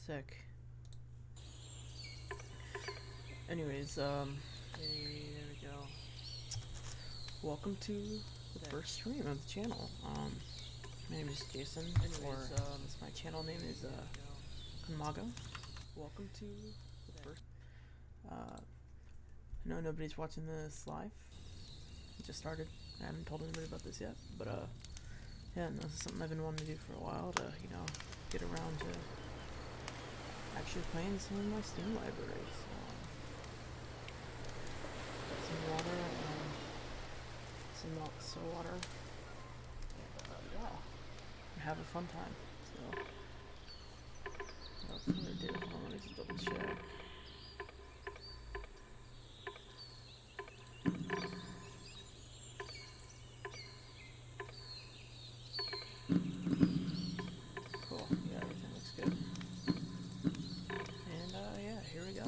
Sick. Anyways, there we go. Welcome to the first stream of the channel. My name is Jason, my channel name is Kunmago. Welcome to the first. I know nobody's watching this live. It just started. I haven't told anybody about this yet, but yeah, no, this is something I've been wanting to do for a while to, get around to actually playing some of my Steam libraries. Some water, some milk, so water, and yeah, have a fun time. So, without further ado, hold on, let me just double check. Cool, yeah, everything looks good. And yeah, here we go.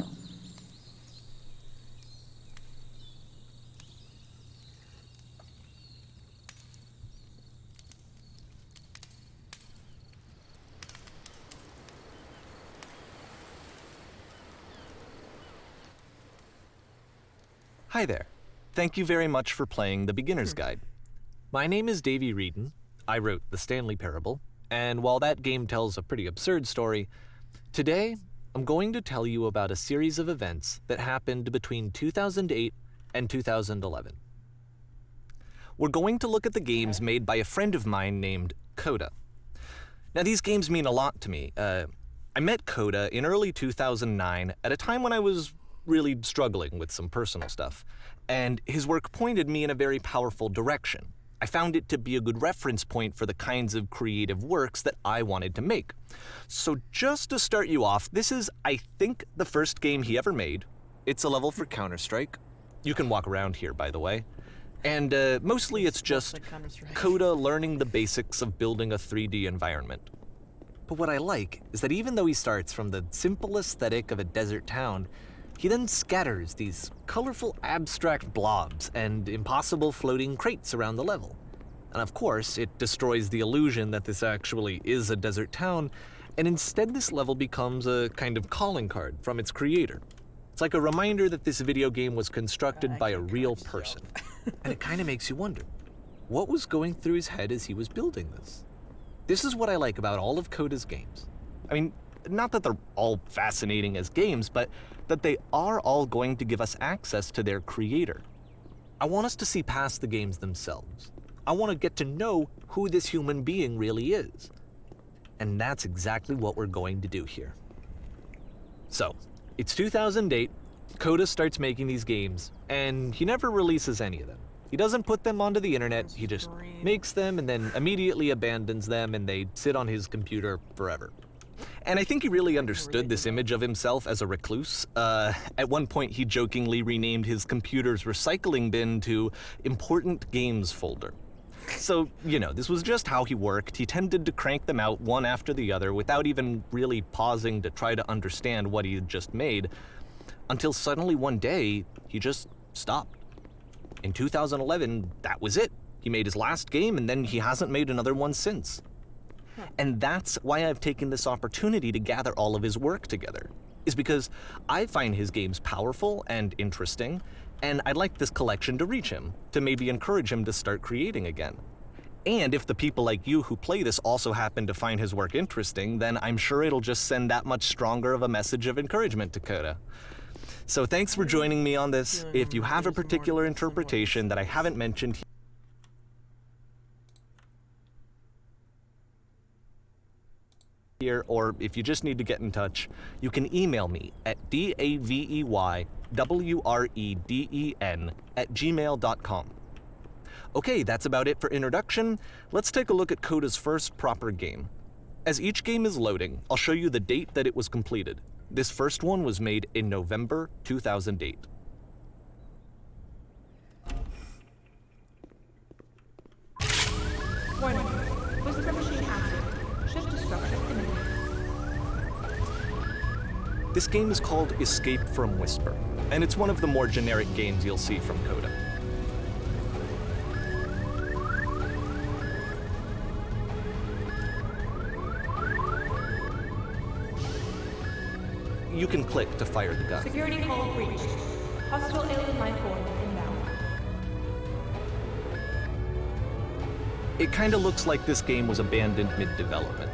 Hi there. Thank you very much for playing The Beginner's Guide. My name is Davey Reedon. I wrote The Stanley Parable, and while that game tells a pretty absurd story, today I'm going to tell you about a series of events that happened between 2008 and 2011. We're going to look at the games made by a friend of mine named Coda. Now, these games mean a lot to me. I met Coda in early 2009 at a time when I was really struggling with some personal stuff, and his work pointed me in a very powerful direction. I found it to be a good reference point for the kinds of creative works that I wanted to make. So just to start you off, this is, I think, the first game he ever made. It's a level for Counter-Strike. You can walk around here, by the way. And mostly it's just Coda learning the basics of building a 3D environment. But what I like is that even though he starts from the simple aesthetic of a desert town, he then scatters these colorful abstract blobs and impossible floating crates around the level. And of course, it destroys the illusion that this actually is a desert town, and instead this level becomes a kind of calling card from its creator. It's like a reminder that this video game was constructed by a real person. And it kind of makes you wonder, what was going through his head as he was building this? This is what I like about all of Coda's games. I mean, not that they're all fascinating as games, but that they are all going to give us access to their creator. I want us to see past the games themselves. I want to get to know who this human being really is. And that's exactly what we're going to do here. So, it's 2008, Coda starts making these games, and he never releases any of them. He doesn't put them onto the internet, he just makes them and then immediately abandons them, and they sit on his computer forever. And I think he really understood this image of himself as a recluse. At one point, he jokingly renamed his computer's recycling bin to Important Games Folder. So, this was just how he worked. He tended to crank them out one after the other without even really pausing to try to understand what he had just made, until suddenly one day, he just stopped. In 2011, that was it. He made his last game, and then he hasn't made another one since. And that's why I've taken this opportunity to gather all of his work together, is because I find his games powerful and interesting, and I'd like this collection to reach him, to maybe encourage him to start creating again. And if the people like you who play this also happen to find his work interesting, then I'm sure it'll just send that much stronger of a message of encouragement to Coda. So thanks for joining me on this. If you have a particular interpretation that I haven't mentioned here, or if you just need to get in touch, you can email me at daveywreden@gmail.com. Okay, that's about it for introduction. Let's take a look at Coda's first proper game. As each game is loading, I'll show you the date that it was completed. This first one was made in November 2008. Warning. Whisper machine active. Shift to structure imminent. This game is called Escape from Whisper, and it's one of the more generic games you'll see from Coda. you can click to fire the gun. Security hull breached. Hostile alien life form inbound. It kinda looks like this game was abandoned mid-development.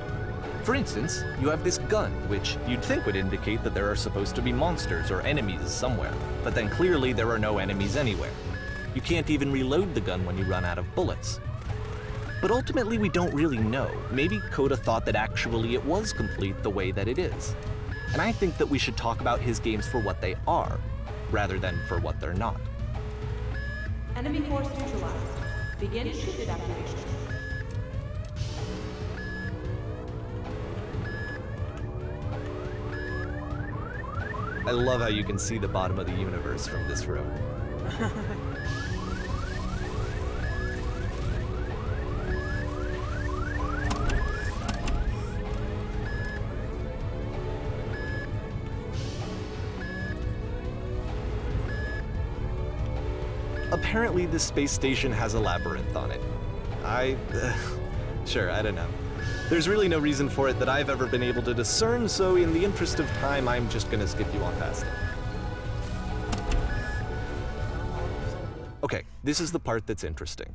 For instance, you have this gun, which you'd think would indicate that there are supposed to be monsters or enemies somewhere, but then clearly there are no enemies anywhere. You can't even reload the gun when you run out of bullets. But ultimately we don't really know. Maybe Coda thought that actually it was complete the way that it is. And I think that we should talk about his games for what they are, rather than for what they're not. Enemy force neutralized. Begin ship evacuation. I love how you can see the bottom of the universe from this room. Apparently, this space station has a labyrinth on it. Sure, I don't know. There's really no reason for it that I've ever been able to discern, so in the interest of time, I'm just gonna skip you on past it. Okay, this is the part that's interesting.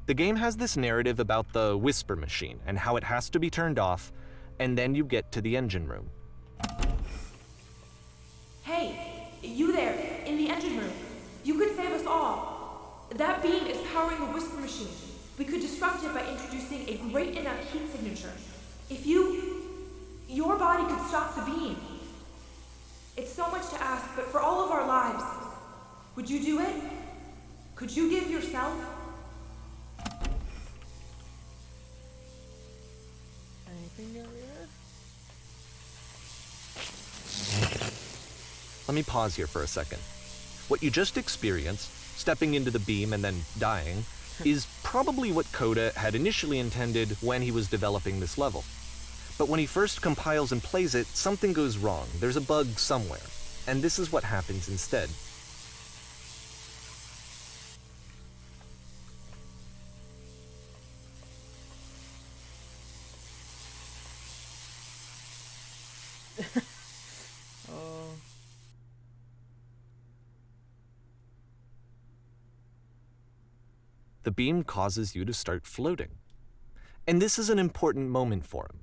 The game has this narrative about the Whisper Machine and how it has to be turned off, and then you get to the engine room. Hey, you there, in the engine room. You could save us all. That beam is powering the Whisper Machine. We could disrupt it by introducing a great enough heat signature. If your body could stop the beam. It's so much to ask, but for all of our lives, would you do it? Could you give yourself? Anything over here? Let me pause here for a second. What you just experienced, stepping into the beam and then dying, is probably what Coda had initially intended when he was developing this level. But when he first compiles and plays it, something goes wrong. There's a bug somewhere. And this is what happens instead. Oh. The beam causes you to start floating. And this is an important moment for him.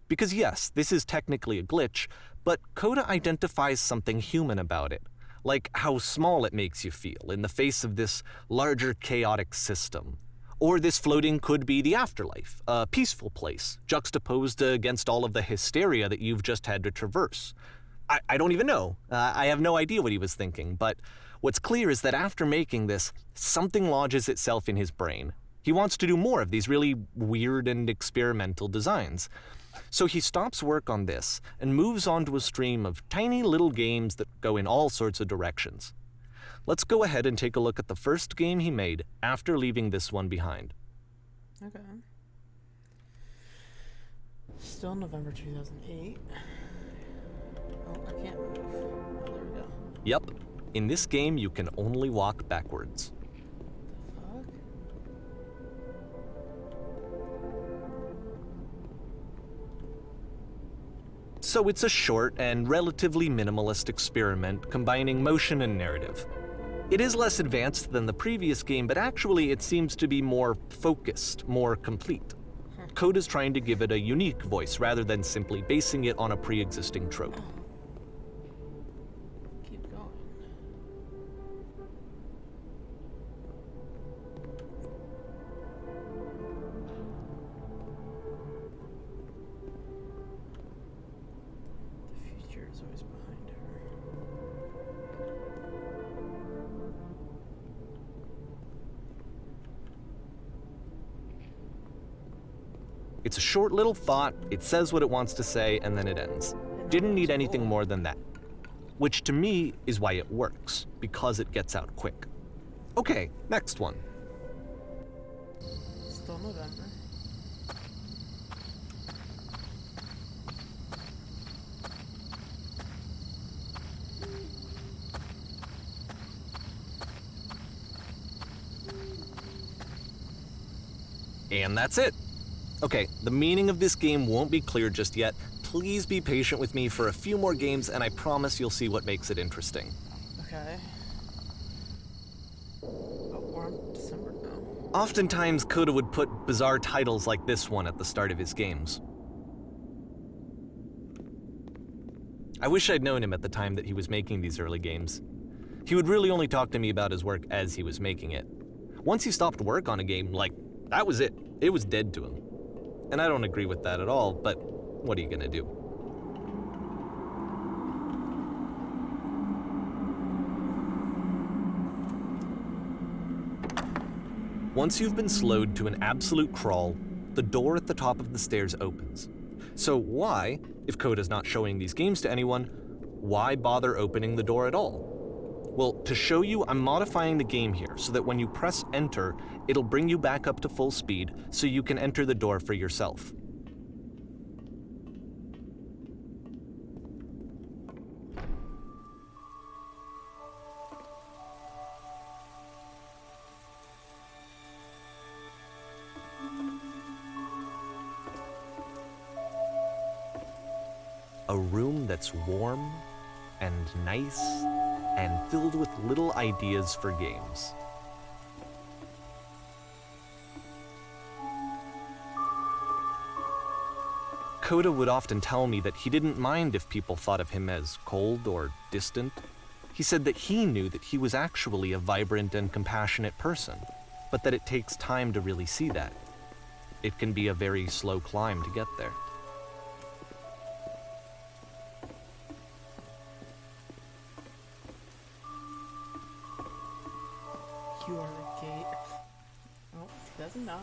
Because yes, this is technically a glitch, but Coda identifies something human about it, like how small it makes you feel in the face of this larger chaotic system. Or this floating could be the afterlife, a peaceful place, juxtaposed against all of the hysteria that you've just had to traverse. I don't even know. I have no idea what he was thinking, but what's clear is that after making this, something lodges itself in his brain. He wants to do more of these really weird and experimental designs. So he stops work on this and moves on to a stream of tiny little games that go in all sorts of directions. Let's go ahead and take a look at the first game he made after leaving this one behind. Okay. Still November 2008. Oh, I can't move. Oh, there we go. Yep, in this game you can only walk backwards. Fuck? So it's a short and relatively minimalist experiment combining motion and narrative. It is less advanced than the previous game, but actually it seems to be more focused, more complete. Coda's trying to give it a unique voice rather than simply basing it on a pre-existing trope. Keep going. The future is always behind her. It's a short little thought, it says what it wants to say, and then it ends. Didn't need anything more than that. Which to me is why it works, because it gets out quick. Okay, next one. Still November. And that's it. Okay, the meaning of this game won't be clear just yet. please be patient with me for a few more games, and I promise you'll see what makes it interesting. Okay. Oh, we're on December now. Oftentimes, Coda would put bizarre titles like this one at the start of his games. I wish I'd known him at the time that he was making these early games. He would really only talk to me about his work as he was making it. Once he stopped work on a game, that was it. It was dead to him. And I don't agree with that at all, but what are you gonna do? Once you've been slowed to an absolute crawl, the door at the top of the stairs opens. So why, if Coda's not showing these games to anyone, why bother opening the door at all? Well, to show you, I'm modifying the game here so that when you press enter, it'll bring you back up to full speed so you can enter the door for yourself. A room that's warm and nice and filled with little ideas for games. Coda would often tell me that he didn't mind if people thought of him as cold or distant. He said that he knew that he was actually a vibrant and compassionate person, but that it takes time to really see that. It can be a very slow climb to get there. You are a gate. Oh, 2009.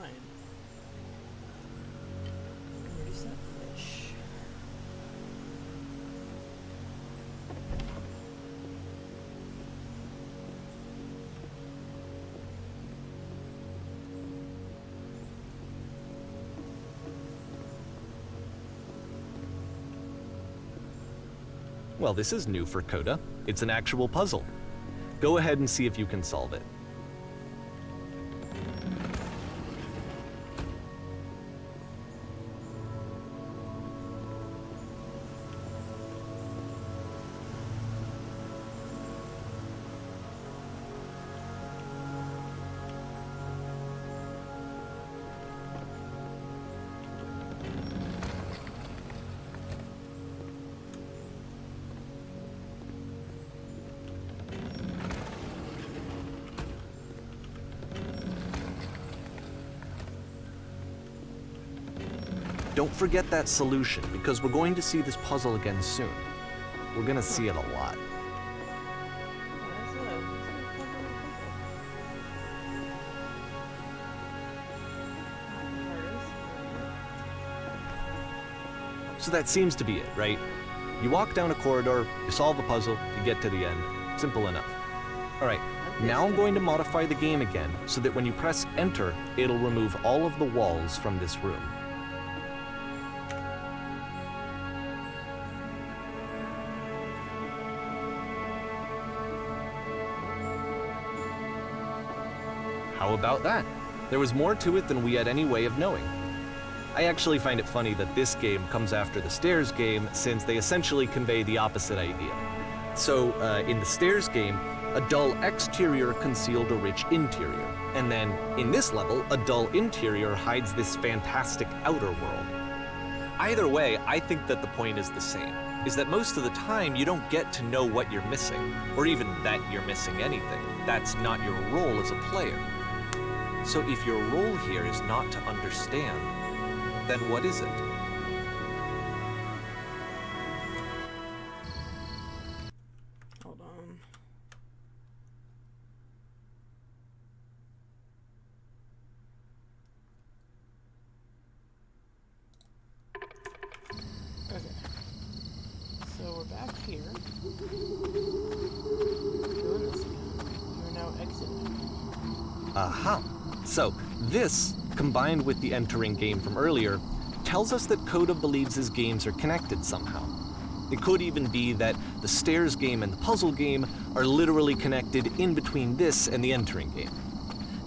Where's that fish? Well, this is new for Coda. It's an actual puzzle. Go ahead and see if you can solve it. Don't forget that solution, because we're going to see this puzzle again soon. We're gonna see it a lot. So that seems to be it, right? You walk down a corridor, you solve a puzzle, you get to the end. Simple enough. Alright, now I'm going to modify the game again so that when you press enter, it'll remove all of the walls from this room. How about that? There was more to it than we had any way of knowing. I actually find it funny that this game comes after the Stairs game, since they essentially convey the opposite idea. So, in the Stairs game, a dull exterior concealed a rich interior. And then, in this level, a dull interior hides this fantastic outer world. Either way, I think that the point is the same, is that most of the time you don't get to know what you're missing, or even that you're missing anything. That's not your role as a player. So if your role here is not to understand, then what is it? Hold on. Okay. So we're back here. Doing this again. You're now exiting. Aha. So, this, combined with the entering game from earlier, tells us that Coda believes his games are connected somehow. It could even be that the Stairs game and the puzzle game are literally connected in between this and the entering game.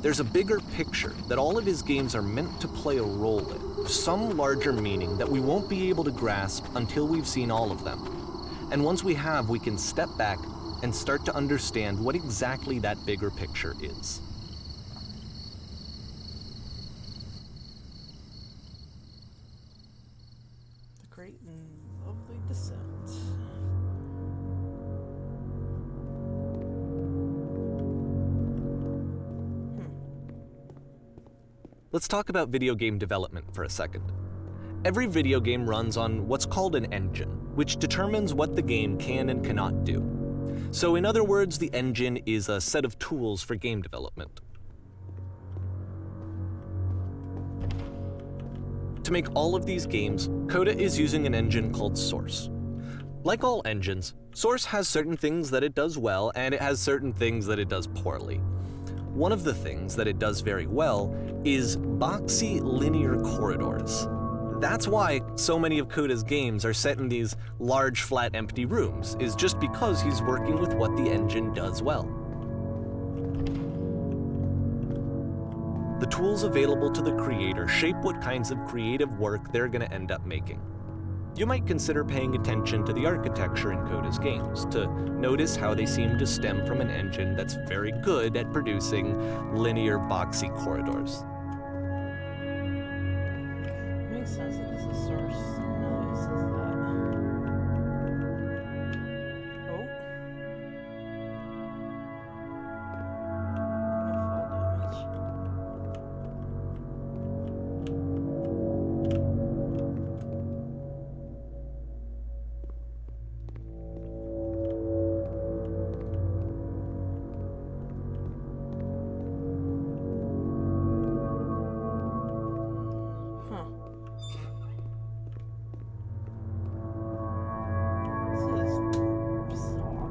there's a bigger picture that all of his games are meant to play a role in, some larger meaning that we won't be able to grasp until we've seen all of them. And once we have, we can step back and start to understand what exactly that bigger picture is. The great and lovely descent. Let's talk about video game development for a second. Every video game runs on what's called an engine, which determines what the game can and cannot do. So in other words, the engine is a set of tools for game development. To make all of these games, Coda is using an engine called Source. Like all engines, Source has certain things that it does well, and it has certain things that it does poorly. One of the things that it does very well is boxy linear corridors. That's why so many of Coda's games are set in these large, flat, empty rooms, is just because he's working with what the engine does well. The tools available to the creator shape what kinds of creative work they're going to end up making. You might consider paying attention to the architecture in Coda's games to notice how they seem to stem from an engine that's very good at producing linear, boxy corridors. Makes sense that this is Source. Now he says that. Oh. No fall damage. Huh. This is bizarre.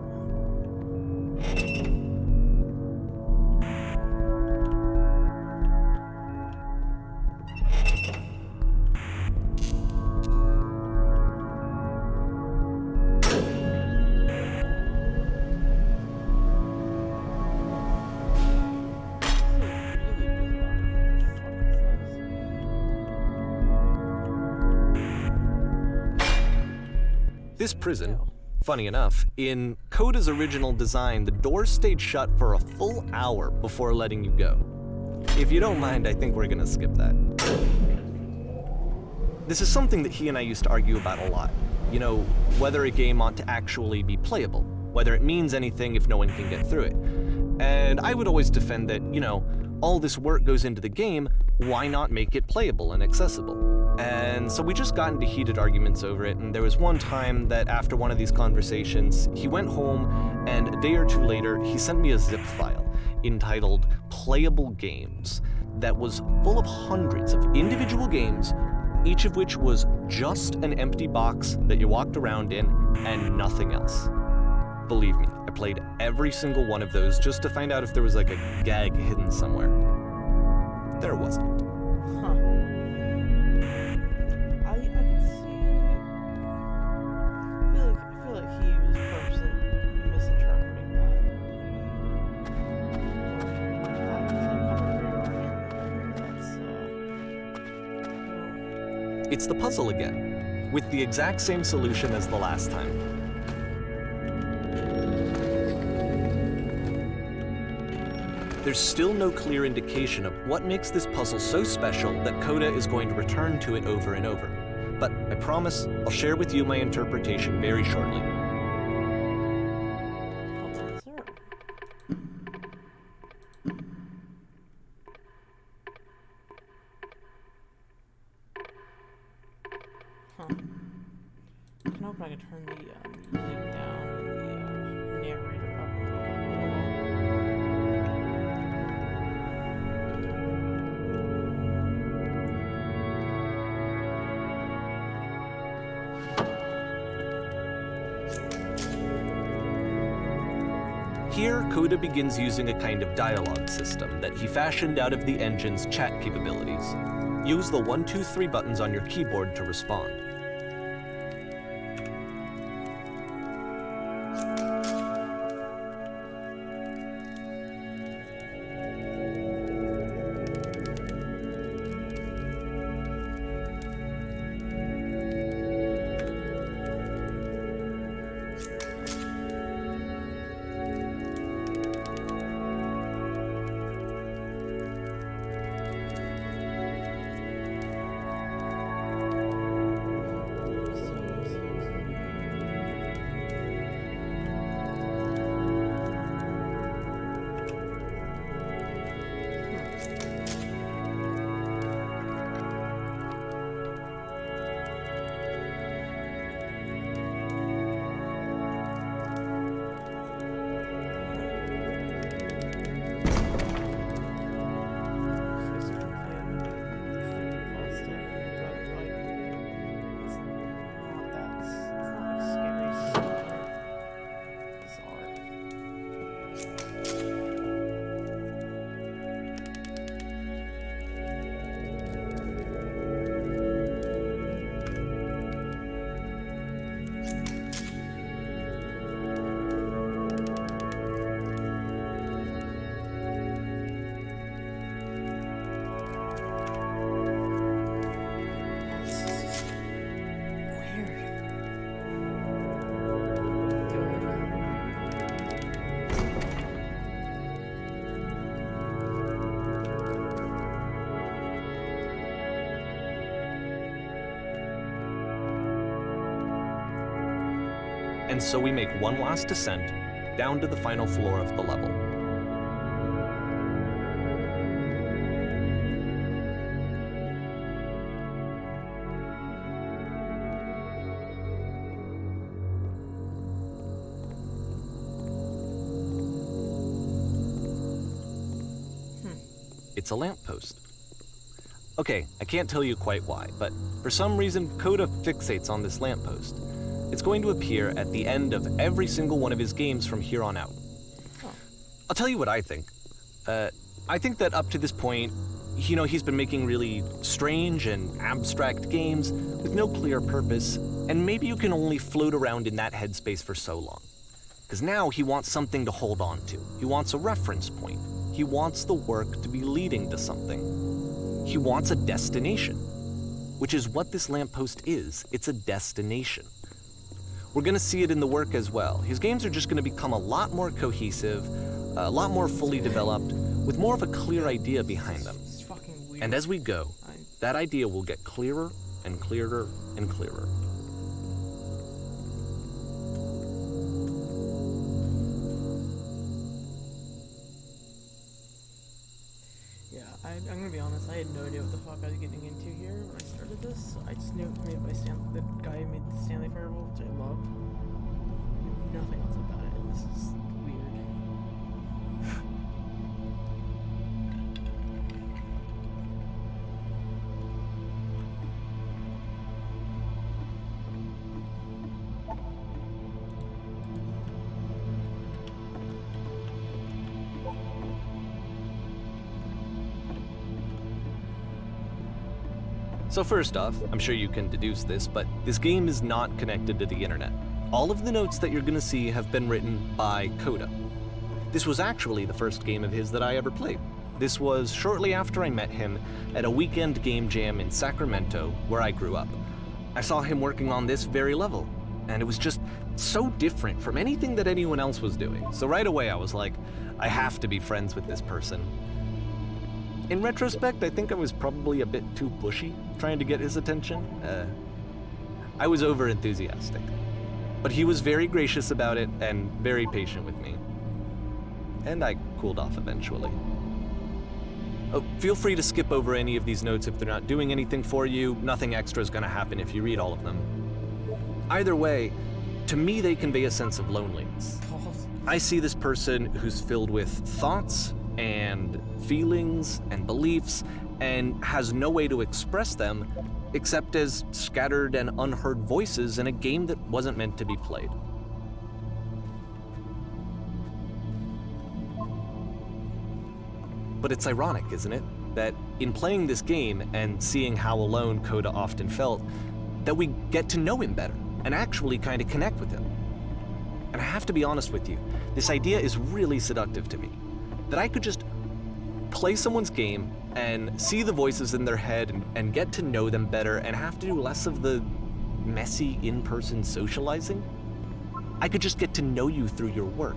This prison, funny enough, in Coda's original design, the doors stayed shut for a full hour before letting you go. If you don't mind, I think we're gonna skip that. This is something that he and I used to argue about a lot. You know, whether a game ought to actually be playable, whether it means anything if no one can get through it. And I would always defend that, you know, all this work goes into the game, why not make it playable and accessible? And so we just got into heated arguments over it, and there was one time that after one of these conversations, he went home, and a day or two later, he sent me a zip file entitled Playable Games that was full of hundreds of individual games, each of which was just an empty box that you walked around in and nothing else. Believe me, I played every single one of those just to find out if there was like a gag hidden somewhere. There wasn't. Huh. I can see. I feel like he was purposely misinterpreting that. It's the puzzle again, with the exact same solution as the last time. There's still no clear indication of what makes this puzzle so special that Coda is going to return to it over and over. But I promise I'll share with you my interpretation very shortly. Huh. I can hope I can turn the music down and the narrator up a little bit. Here, Coda begins using a kind of dialogue system that he fashioned out of the engine's chat capabilities. Use the 1, 2, 3 buttons on your keyboard to respond. and so we make one last descent down to the final floor of the level. It's a lamppost. Okay, I can't tell you quite why, but for some reason, Coda fixates on this lamppost. It's going to appear at the end of every single one of his games from here on out. Oh. I'll tell you what I think. I think that up to this point, he's been making really strange and abstract games with no clear purpose, and maybe you can only float around in that headspace for so long. Because now he wants something to hold on to. He wants a reference point. He wants the work to be leading to something. He wants a destination, which is what this lamppost is. It's a destination. We're gonna see it in the work as well. His games are just gonna become a lot more cohesive, a lot more fully developed, with more of a clear idea behind them. It's fucking weird. And as we go, that idea will get clearer and clearer and clearer. Yeah, I'm gonna be honest, I had no idea what the fuck I was getting into here when I started this. I just knew it was made by the guy who made the Stanley Parable, which I love. I knew nothing else about it, and this is weird. So first off, I'm sure you can deduce this, but this game is not connected to the internet. All of the notes that you're gonna see have been written by Coda. This was actually the first game of his that I ever played. This was shortly after I met him at a weekend game jam in Sacramento, where I grew up. I saw him working on this very level, and it was just so different from anything that anyone else was doing. So right away I was like, I have to be friends with this person. In retrospect, I think I was probably a bit too pushy trying to get his attention. I was over-enthusiastic. But he was very gracious about it and very patient with me. And I cooled off eventually. Oh, feel free to skip over any of these notes if they're not doing anything for you. Nothing extra is going to happen if you read all of them. Either way, to me they convey a sense of loneliness. I see this person who's filled with thoughts and feelings and beliefs and has no way to express them except as scattered and unheard voices in a game that wasn't meant to be played. But it's ironic, isn't it, that in playing this game and seeing how alone Coda often felt, that we get to know him better and actually kind of connect with him. And I have to be honest with you, this idea is really seductive to me. That I could just play someone's game and see the voices in their head and get to know them better and have to do less of the messy in-person socializing. I could just get to know you through your work.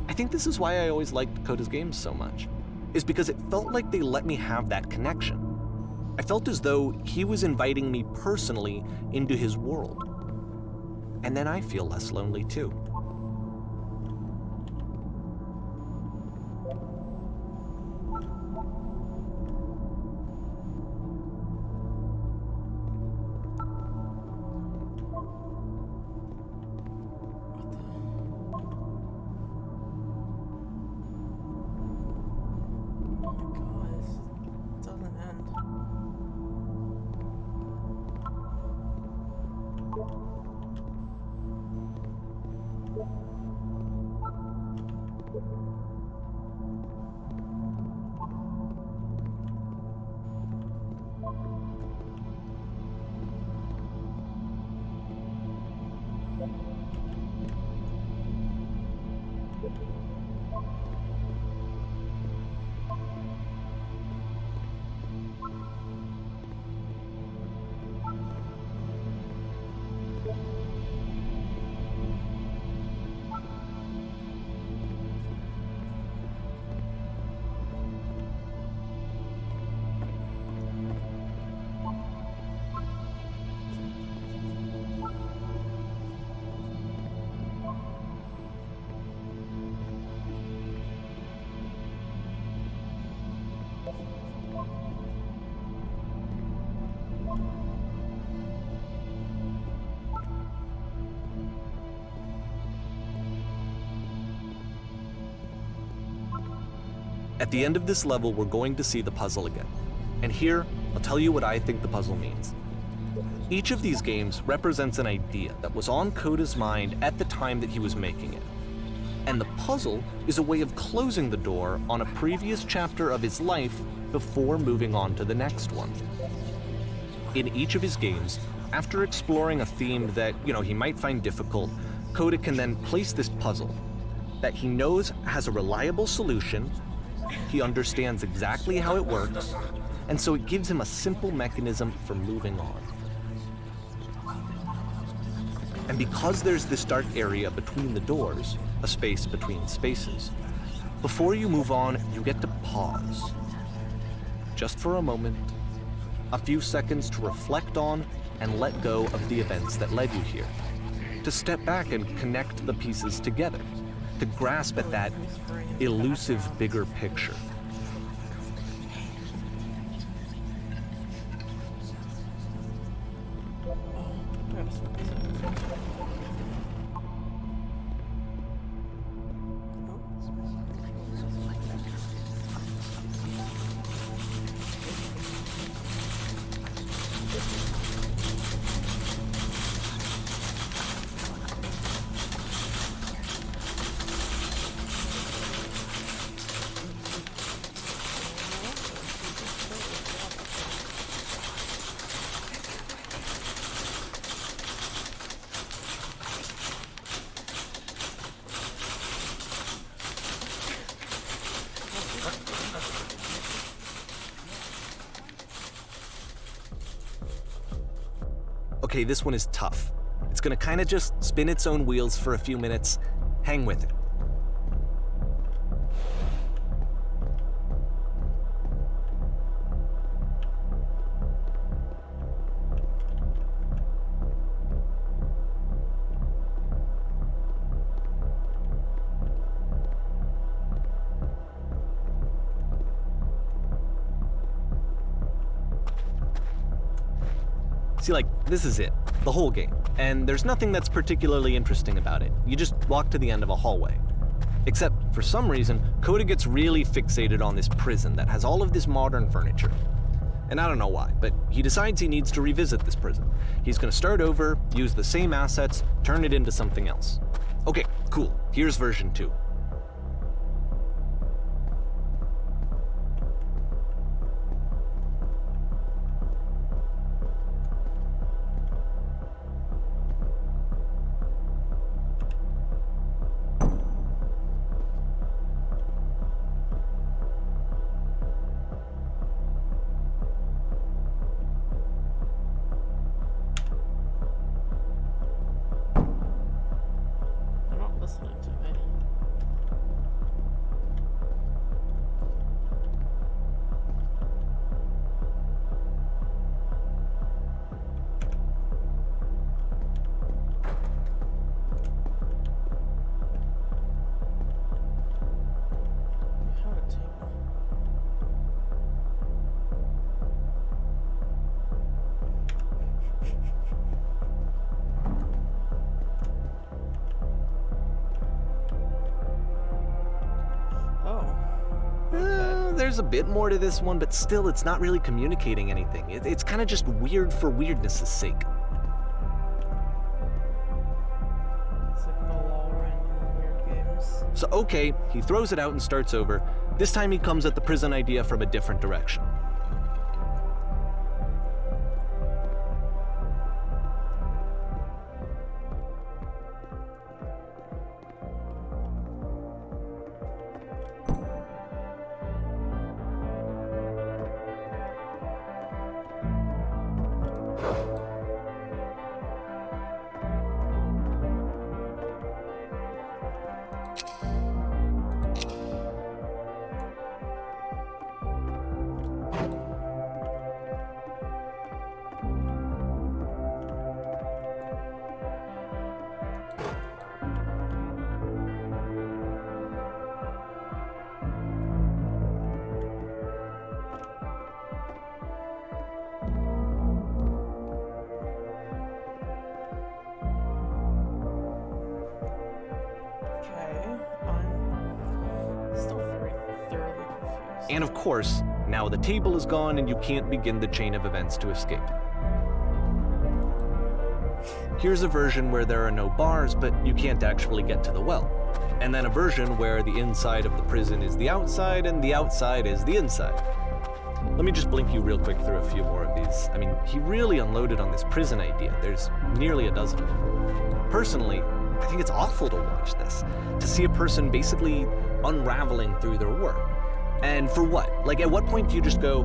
I think this is why I always liked Coda's games so much, is because it felt like they let me have that connection. I felt as though he was inviting me personally into his world. And then I feel less lonely too. At the end of this level, we're going to see the puzzle again. And here, I'll tell you what I think the puzzle means. Each of these games represents an idea that was on Coda's mind at the time that he was making it. And the puzzle is a way of closing the door on a previous chapter of his life before moving on to the next one. In each of his games, after exploring a theme that, he might find difficult, Coda can then place this puzzle that he knows has a reliable solution, he understands exactly how it works, and so it gives him a simple mechanism for moving on. And because there's this dark area between the doors, a space between spaces, before you move on, you get to pause. Just for a moment, a few seconds to reflect on and let go of the events that led you here. To step back and connect the pieces together. To grasp at that elusive bigger picture. Okay, this one is tough. It's gonna kind of just spin its own wheels for a few minutes. Hang with it. See, this is it, the whole game, and there's nothing that's particularly interesting about it. You just walk to the end of a hallway. Except, for some reason, Coda gets really fixated on this prison that has all of this modern furniture. And I don't know why, but he decides he needs to revisit this prison. He's gonna start over, use the same assets, turn it into something else. Okay, cool, here's version 2. Listening to me. We have a table. There's a bit more to this one, but still, it's not really communicating anything. It's kind of just weird for weirdness' sake. It's like the law random weird games. So okay, he throws it out and starts over. This time he comes at the prison idea from a different direction. And of course, now the table is gone and you can't begin the chain of events to escape. Here's a version where there are no bars, but you can't actually get to the well. And then a version where the inside of the prison is the outside and the outside is the inside. Let me just blink you real quick through a few more of these. I mean, he really unloaded on this prison idea. There's nearly a dozen of them. Personally, I think it's awful to watch this, to see a person basically unraveling through their work. And for what? Like, at what point do you just go,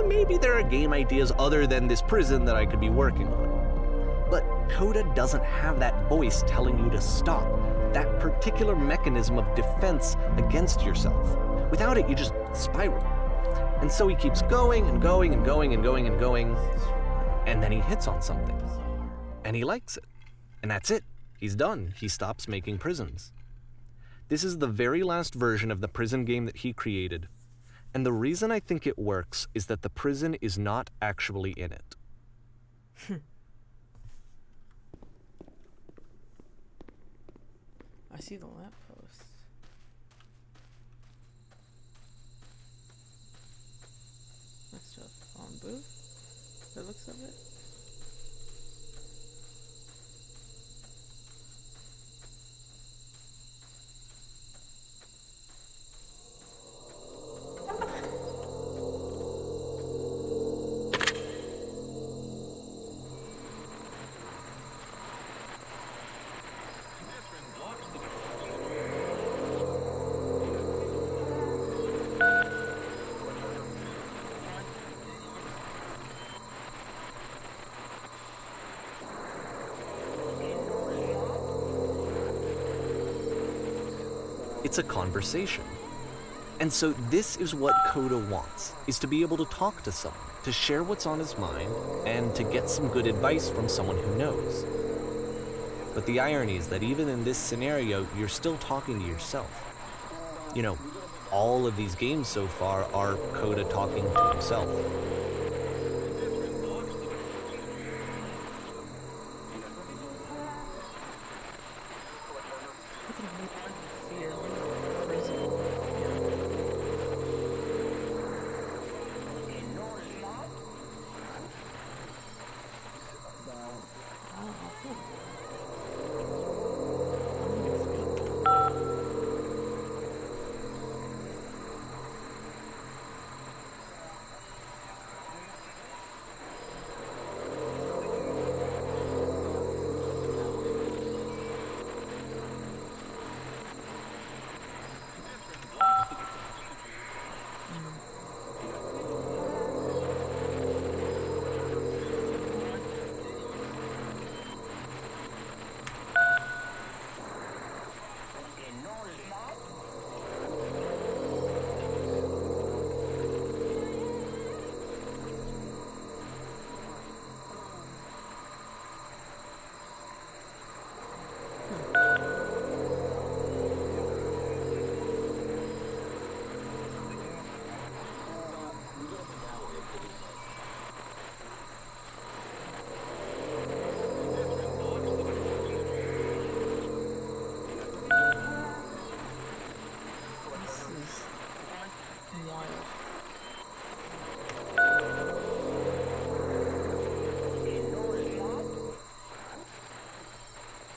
maybe there are game ideas other than this prison that I could be working on? But Coda doesn't have that voice telling you to stop, that particular mechanism of defense against yourself. Without it, you just spiral. And so he keeps going and going and going and going and going, and then he hits on something. And he likes it. And that's it. He's done. He stops making prisons. This is the very last version of the prison game that he created. And the reason I think it works is that the prison is not actually in it. I see the lamppost. Next to a phone booth, the looks of it. It's a conversation. And so this is what Coda wants, is to be able to talk to someone, to share what's on his mind, and to get some good advice from someone who knows. But the irony is that even in this scenario, you're still talking to yourself. You know, all of these games so far are Coda talking to himself.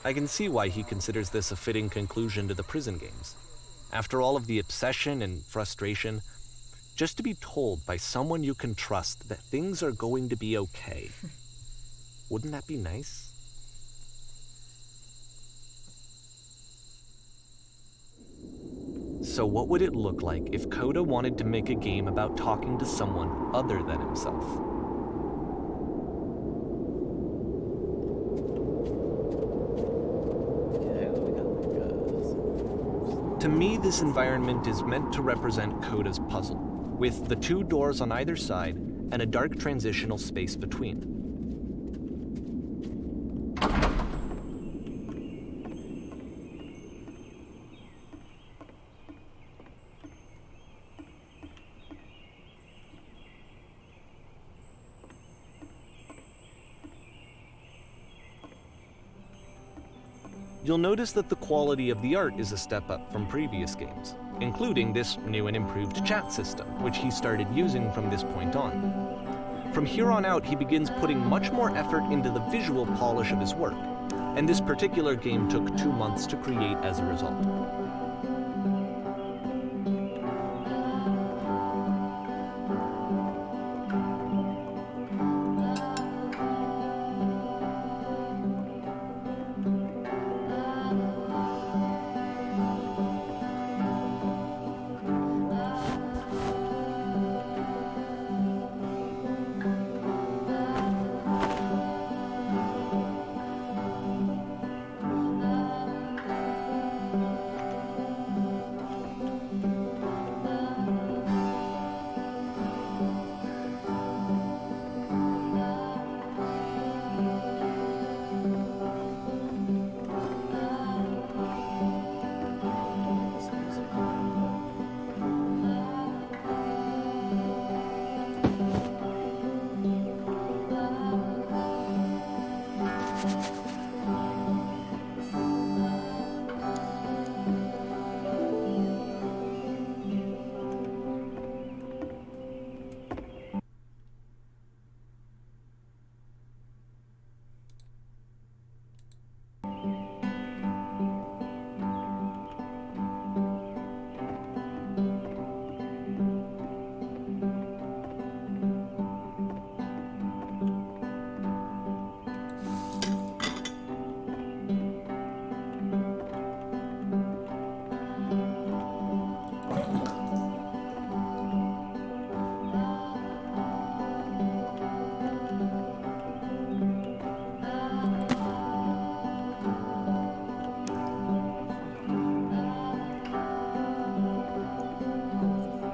I can see why he considers this a fitting conclusion to the prison games. After all of the obsession and frustration, just to be told by someone you can trust that things are going to be okay. Wouldn't that be nice? So what would it look like if Coda wanted to make a game about talking to someone other than himself? To me, this environment is meant to represent Coda's puzzle, with the two doors on either side and a dark transitional space between. You'll notice that the quality of the art is a step up from previous games. including this new and improved chat system, which he started using from this point on. From here on out, he begins putting much more effort into the visual polish of his work, and this particular game took 2 months to create as a result.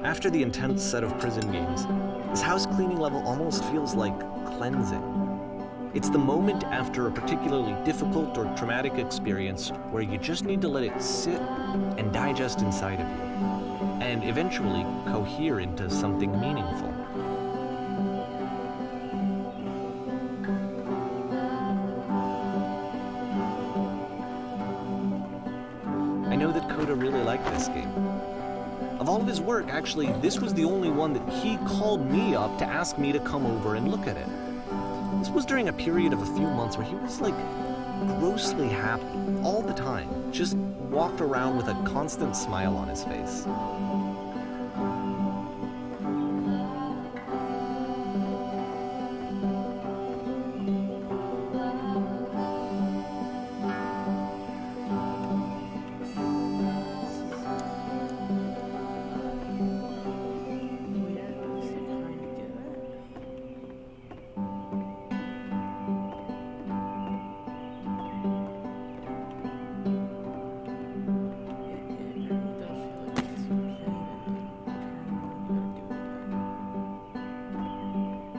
After the intense set of prison games, this house cleaning level almost feels like cleansing. It's the moment after a particularly difficult or traumatic experience where you just need to let it sit and digest inside of you, and eventually cohere into something meaningful. I know that Coda really liked this game. Of all of his work, actually, this was the only one that he called me up to ask me to come over and look at it. This was during a period of a few months where he was like grossly happy all the time, just walked around with a constant smile on his face.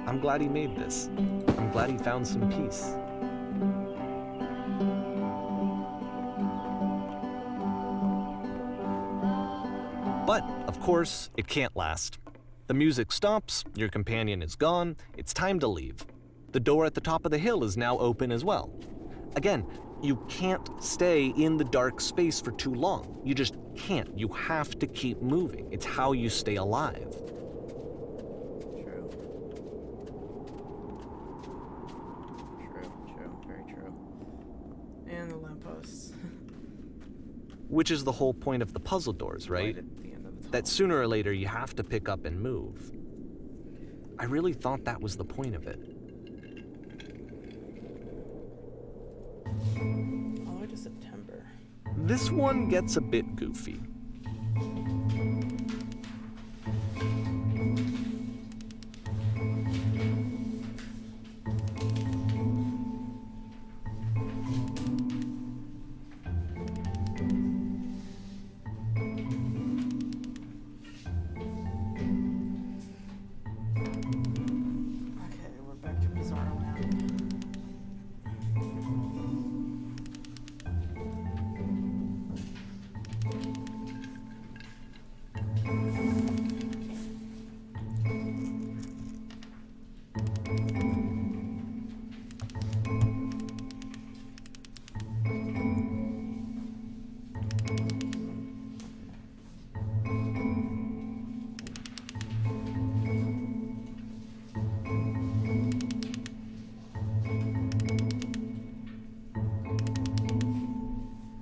I'm glad he made this. I'm glad he found some peace. But, of course, it can't last. The music stops, your companion is gone, it's time to leave. The door at the top of the hill is now open as well. Again, you can't stay in the dark space for too long. You just can't. You have to keep moving. It's how you stay alive. Which is the whole point of the puzzle doors, right? That sooner or later you have to pick up and move. I really thought that was the point of it. All the way to September. This one gets a bit goofy.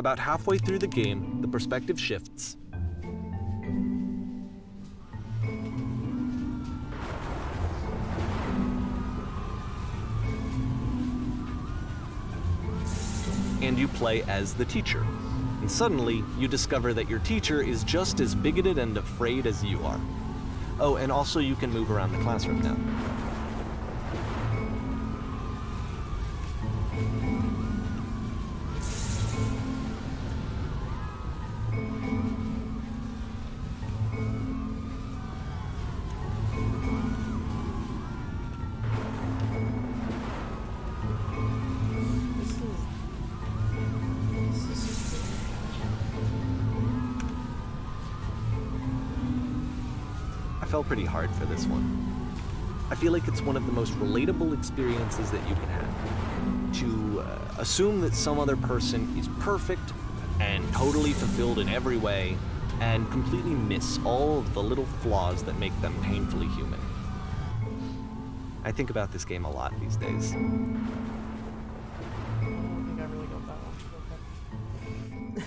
About halfway through the game, the perspective shifts. And you play as the teacher. And suddenly, you discover that your teacher is just as bigoted and afraid as you are. Oh, and also you can move around the classroom now. I fell pretty hard for this one. I feel like it's one of the most relatable experiences that you can have. To assume that some other person is perfect and totally fulfilled in every way, and completely miss all of the little flaws that make them painfully human. I think about this game a lot these days. I don't think I really got that one. Okay.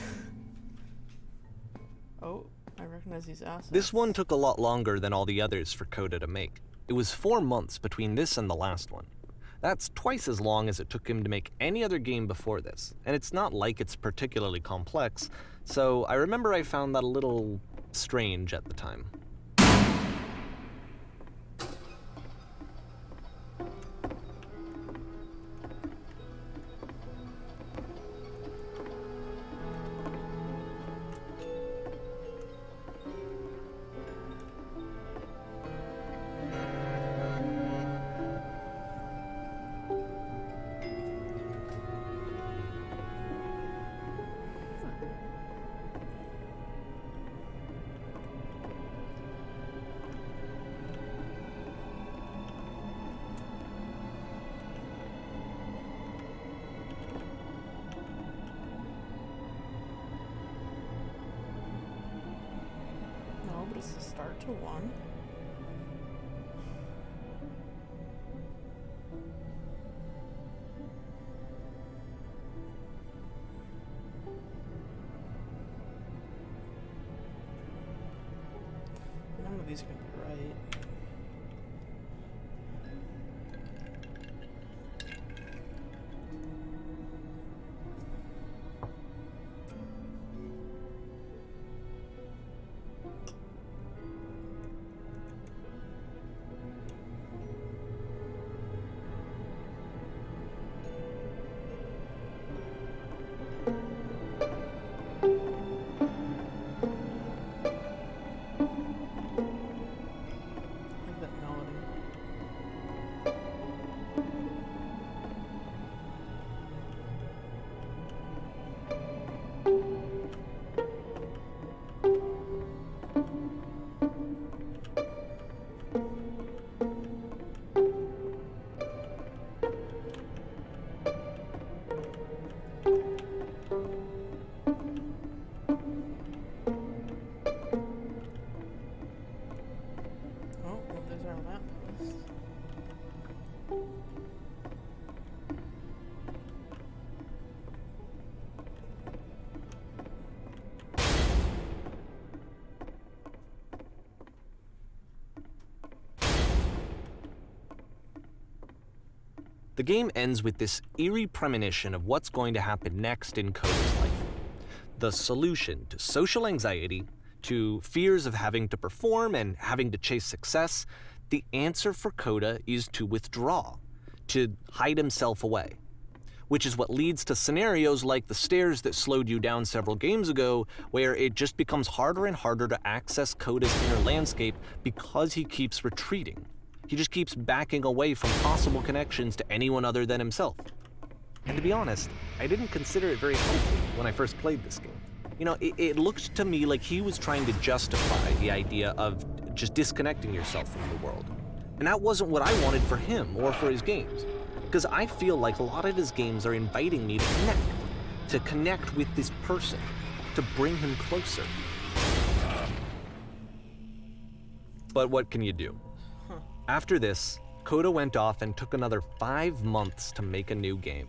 Oh, I recognize these assets. This one took a lot longer than all the others for Coda to make. It was 4 months between this and the last one. That's twice as long as it took him to make any other game before this, and it's not like it's particularly complex, so I remember I found that a little strange at the time. No, but it's the start to one. None of these are gonna be right. Like that melody. Oh, well, there's our lamppost. The game ends with this eerie premonition of what's going to happen next in Coda's life. The solution to social anxiety, to fears of having to perform and having to chase success, the answer for Coda is to withdraw, to hide himself away. Which is what leads to scenarios like the stairs that slowed you down several games ago, where it just becomes harder and harder to access Coda's inner landscape because he keeps retreating. He just keeps backing away from possible connections to anyone other than himself. And to be honest, I didn't consider it very healthy when I first played this game. You know, it looked to me like he was trying to justify the idea of just disconnecting yourself from the world. And that wasn't what I wanted for him or for his games. Because I feel like a lot of his games are inviting me to connect with this person, to bring him closer. But what can you do? After this, Coda went off and took another 5 months to make a new game.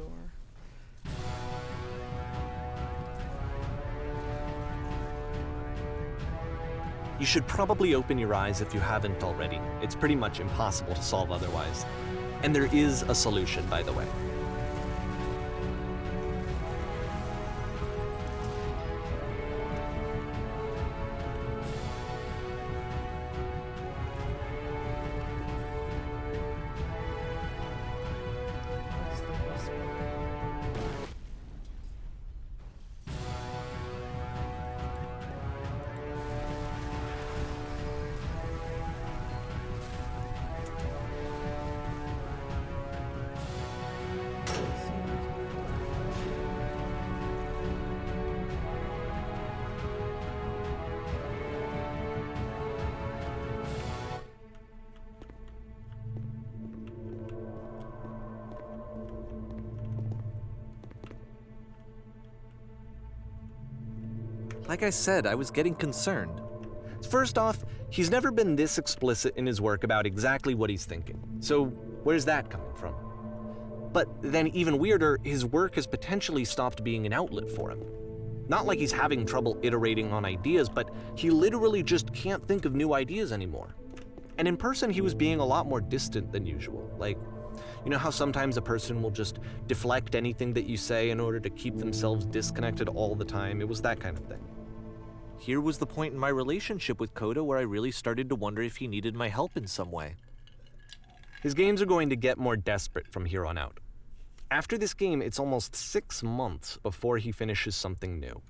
door. You should probably open your eyes if you haven't already. It's pretty much impossible to solve otherwise. And there is a solution, by the way. What's the whisper? Like I said, I was getting concerned. First off, he's never been this explicit in his work about exactly what he's thinking. So where's that coming from? But then even weirder, his work has potentially stopped being an outlet for him. Not like he's having trouble iterating on ideas, but he literally just can't think of new ideas anymore. And in person, he was being a lot more distant than usual. Like, you know how sometimes a person will just deflect anything that you say in order to keep themselves disconnected all the time? It was that kind of thing. Here was the point in my relationship with Coda where I really started to wonder if he needed my help in some way. His games are going to get more desperate from here on out. After this game, it's almost 6 months before he finishes something new.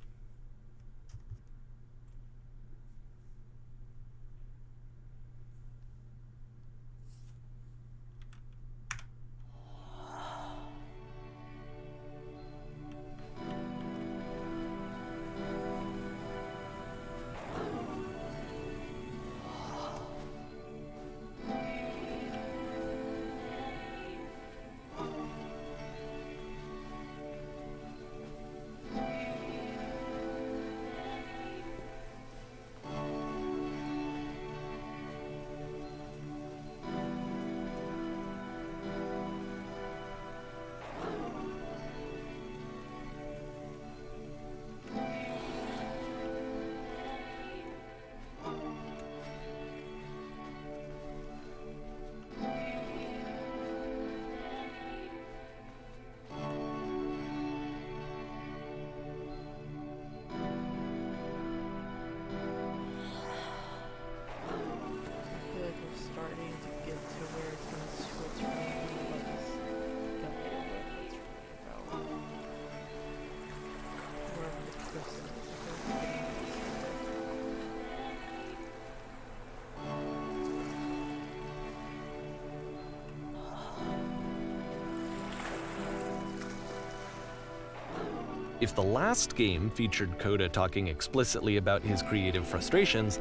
If the last game featured Coda talking explicitly about his creative frustrations,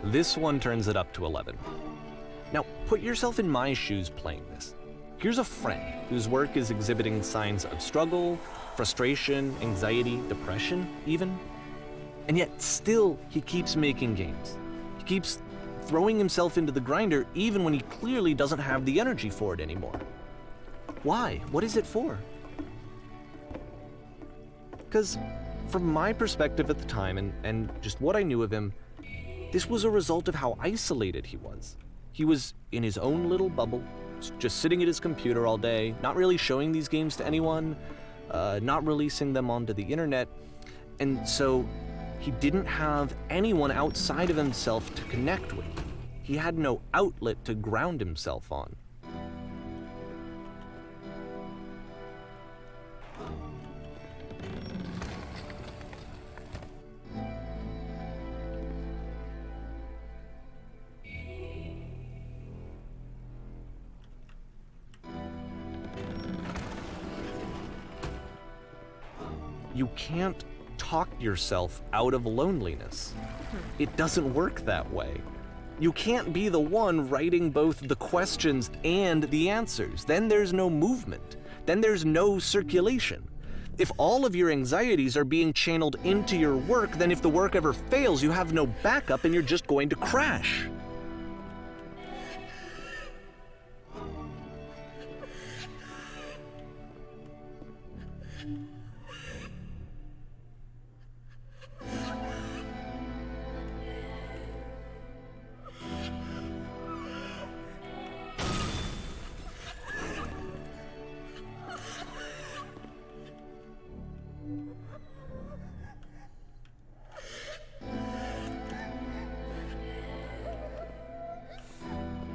this one turns it up to 11. Now, put yourself in my shoes playing this. Here's a friend whose work is exhibiting signs of struggle, frustration, anxiety, depression, even. And yet, still, he keeps making games. He keeps throwing himself into the grinder even when he clearly doesn't have the energy for it anymore. Why? What is it for? Because from my perspective at the time, and just what I knew of him, this was a result of how isolated he was. He was in his own little bubble, just sitting at his computer all day, not really showing these games to anyone, not releasing them onto the internet, and so he didn't have anyone outside of himself to connect with. He had no outlet to ground himself on. You can't talk yourself out of loneliness. It doesn't work that way. You can't be the one writing both the questions and the answers. Then there's no movement. Then there's no circulation. If all of your anxieties are being channeled into your work, then if the work ever fails, you have no backup and you're just going to crash. I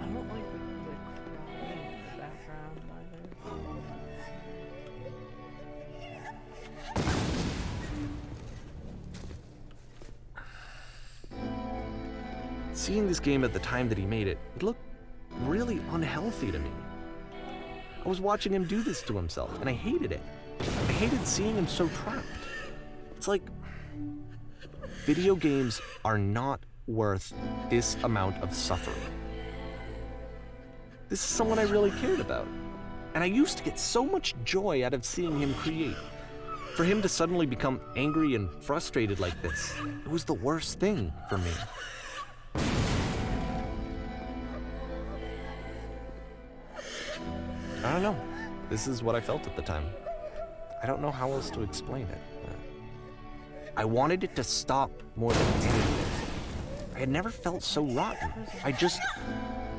don't like the crying in the background either. Seeing this game at the time that he made it, it looked really unhealthy to me. I was watching him do this to himself, and I hated it. I hated seeing him so trapped. It's like, video games are not worth this amount of suffering. This is someone I really cared about, and I used to get so much joy out of seeing him create. For him to suddenly become angry and frustrated like this, it was the worst thing for me. I don't know. This is what I felt at the time. I don't know how else to explain it. I wanted it to stop more than anything. I had never felt so rotten.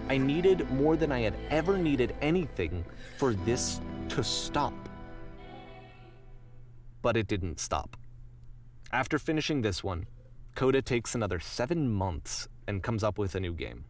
I needed more than I had ever needed anything for this to stop. But it didn't stop. After finishing this one, Coda takes another 7 months and comes up with a new game.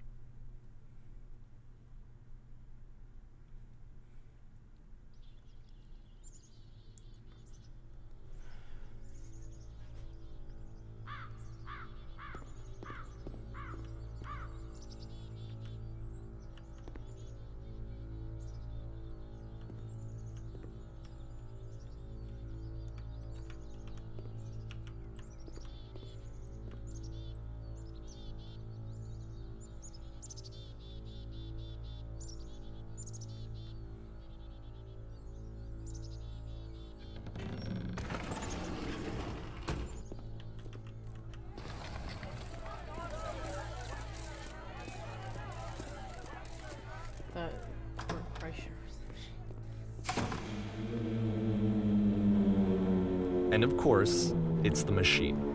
That or Kreischer. And of course, it's the machine.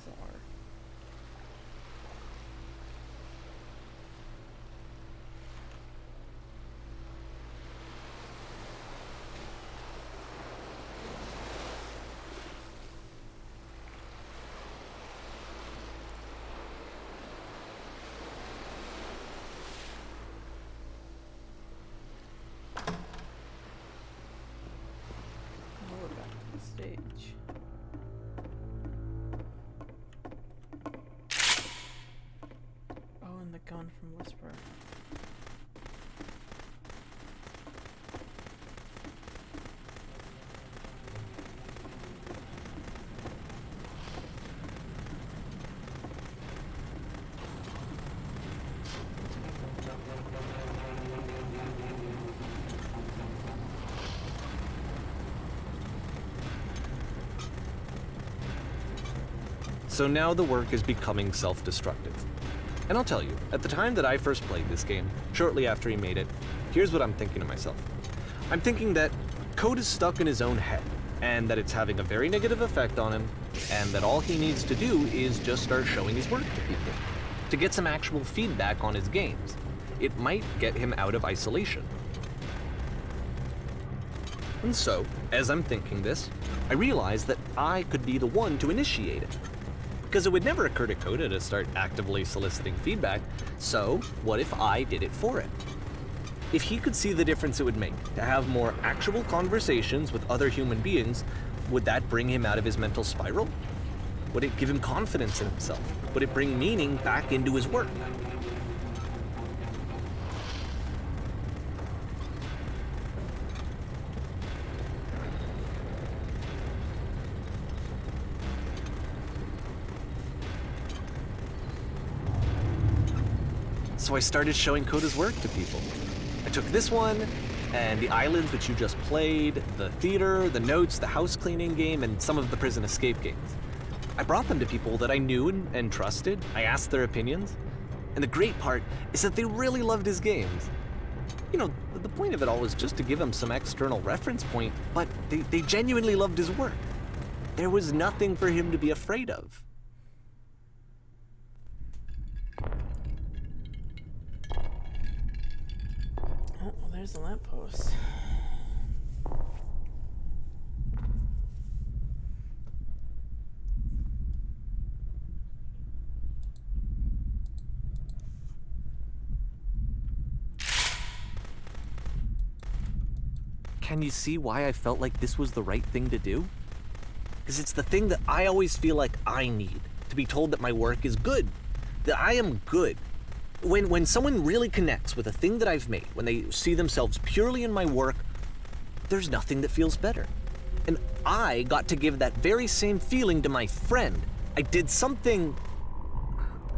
Bizarre. Now we're back to the stage. Oh, and the gun from Whisper. So now the work is becoming self-destructive. And I'll tell you, at the time that I first played this game, shortly after he made it, here's what I'm thinking to myself. I'm thinking that Code is stuck in his own head, and that it's having a very negative effect on him, and that all he needs to do is just start showing his work to people, to get some actual feedback on his games. It might get him out of isolation. And so, as I'm thinking this, I realize that I could be the one to initiate it. Because it would never occur to Coda to start actively soliciting feedback, so what if I did it for him? If he could see the difference it would make to have more actual conversations with other human beings, would that bring him out of his mental spiral? Would it give him confidence in himself? Would it bring meaning back into his work? So I started showing Coda's work to people. I took this one, and the islands which you just played, the theater, the notes, the house cleaning game, and some of the prison escape games. I brought them to people that I knew and trusted. I asked their opinions. And the great part is that they really loved his games. You know, the point of it all was just to give him some external reference point, but they genuinely loved his work. There was nothing for him to be afraid of. Oh, well, there's the lamppost. Can you see why I felt like this was the right thing to do? Because it's the thing that I always feel like I need, to be told that my work is good, that I am good. When someone really connects with a thing that I've made, when they see themselves purely in my work, there's nothing that feels better. And I got to give that very same feeling to my friend. I did something,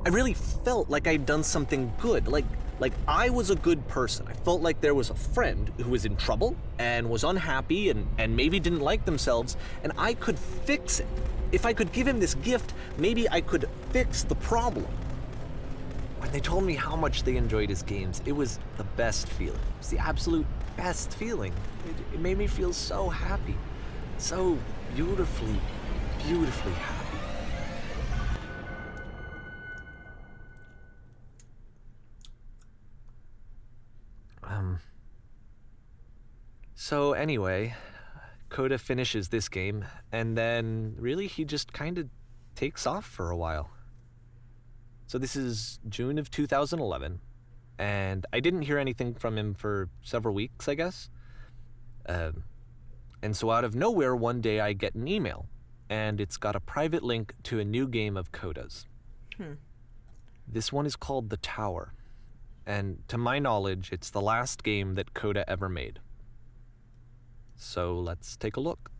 I really felt like I'd done something good, like I was a good person. I felt like there was a friend who was in trouble and was unhappy and maybe didn't like themselves, and I could fix it. If I could give him this gift, maybe I could fix the problem. When they told me how much they enjoyed his games, it was the best feeling. It was the absolute best feeling. It made me feel so happy. So beautifully, beautifully happy. So anyway, Coda finishes this game, and then really he just kind of takes off for a while. So this is June of 2011, and I didn't hear anything from him for several weeks, I guess. And so out of nowhere, one day I get an email, and it's got a private link to a new game of Coda's. This one is called The Tower, and to my knowledge, it's the last game that Coda ever made. So let's take a look.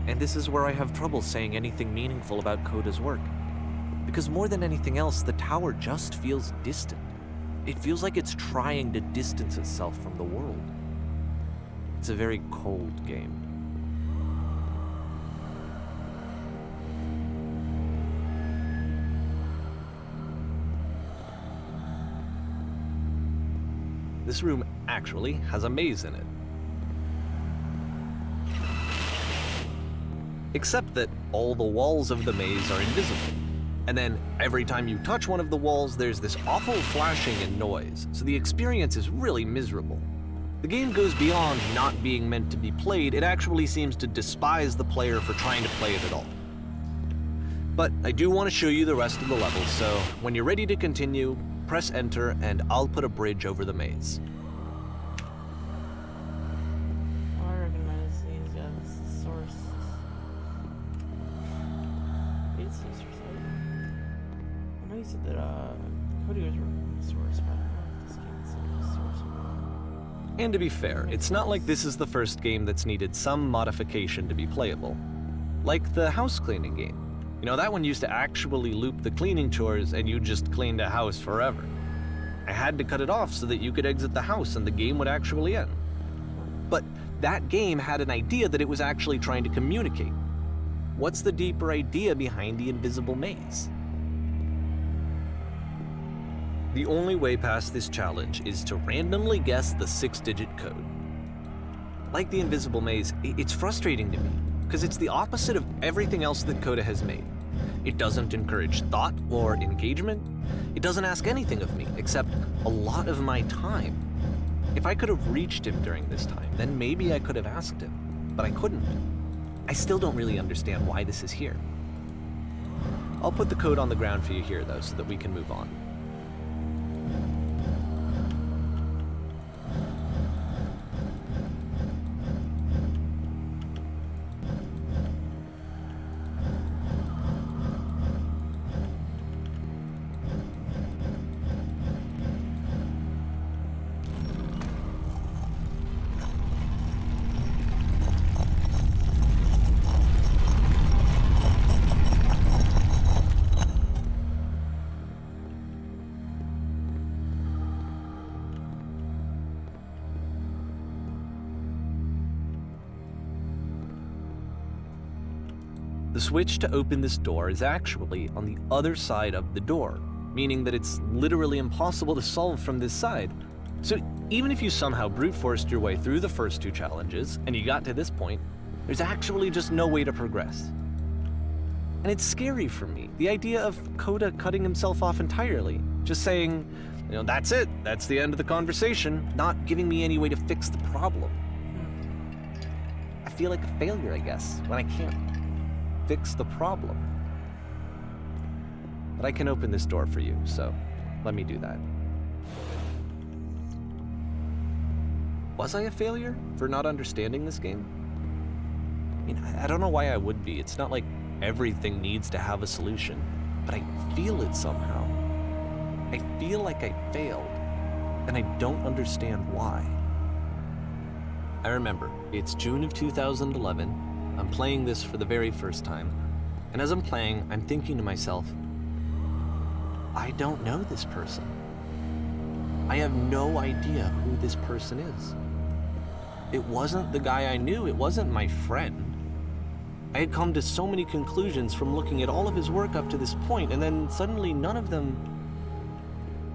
And this is where I have trouble saying anything meaningful about Coda's work. Because more than anything else, the tower just feels distant. It feels like it's trying to distance itself from the world. It's a very cold game. This room actually has a maze in it. Except that all the walls of the maze are invisible. And then every time you touch one of the walls, there's this awful flashing and noise, so the experience is really miserable. The game goes beyond not being meant to be played, it actually seems to despise the player for trying to play it at all. But I do want to show you the rest of the levels, so when you're ready to continue, press enter and I'll put a bridge over the maze. I recognize these guys. Source. It's source. I know you said that Cody was working with source, but I don't know if this game itself is source or not. And to be fair, it's not like this is the first game that's needed some modification to be playable. Like the house cleaning game. You know, that one used to actually loop the cleaning chores and you just cleaned a house forever. I had to cut it off so that you could exit the house and the game would actually end. But that game had an idea that it was actually trying to communicate. What's the deeper idea behind the invisible maze? The only way past this challenge is to randomly guess the 6-digit code. Like the invisible maze, it's frustrating to me, because it's the opposite of everything else that Coda has made. It doesn't encourage thought or engagement. It doesn't ask anything of me, except a lot of my time. If I could have reached him during this time, then maybe I could have asked him, but I couldn't. I still don't really understand why this is here. I'll put the code on the ground for you here, though, so that we can move on. The switch to open this door is actually on the other side of the door, meaning that it's literally impossible to solve from this side. So even if you somehow brute forced your way through the first 2 challenges and you got to this point, there's actually just no way to progress. And it's scary for me, the idea of Coda cutting himself off entirely, just saying, you know, that's it, that's the end of the conversation, not giving me any way to fix the problem. I feel like a failure, I guess, when I can't fix the problem. But I can open this door for you, so let me do that. Was I a failure for not understanding this game? I mean, I don't know why I would be. It's not like everything needs to have a solution, but I feel it somehow. I feel like I failed, and I don't understand why. I remember, it's June of 2011. I'm playing this for the very first time, and as I'm playing, I'm thinking to myself, I don't know this person. I have no idea who this person is. It wasn't the guy I knew, it wasn't my friend. I had come to so many conclusions from looking at all of his work up to this point, and then suddenly none of them...